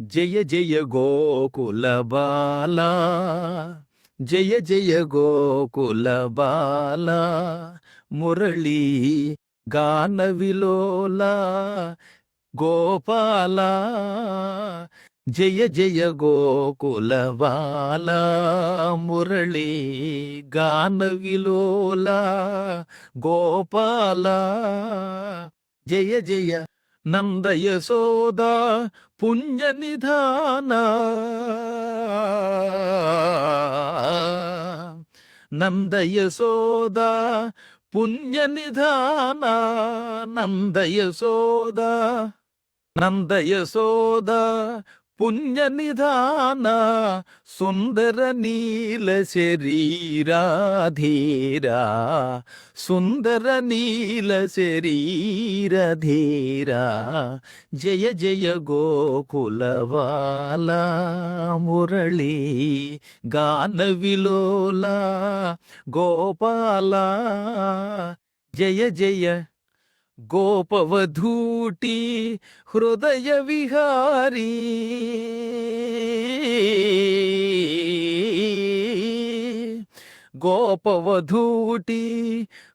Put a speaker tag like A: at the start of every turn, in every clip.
A: జయ జయ గోకుల బాల, జయ జయ గోకుల బాల, మురళీ గాన విలోల గోపాల, జయ జయ గోకుల బాల, మురళీ గాన విలోల గోపాల, జయ జయ నంద యశోద పుణ్య నిధాన, నంద యశోద పుణ్య నిధాన, నంద యశోద, నంద యశోద పుణ్య నిధాన, సుందర నీల శరీరాధీరా, సుందర నీల శరీరధీరా, జయ జయ గోకులవాల, మురళీ గాన విలోల గోపాల, జయ జయ గోపవధూటి హృదయ విహారీ, గోపవధూటి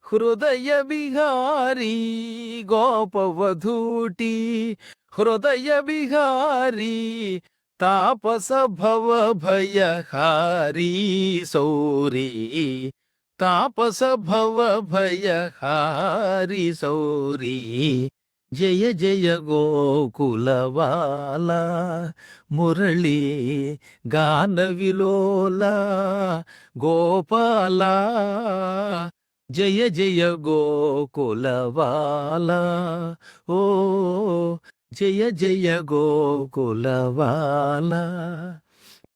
A: హృదయ విహారీ, గోపవధూటి హృదయ విహారీ, తాపస భవ భయహారీ సౌరీ, తాపస భవ భయహారి సౌరీ, జయ జయ గోకులవాల, మురళీ గాన విలోల గోపాల, జయ జయ గోకులవాల, ఓ జయ జయ గోకులవాల.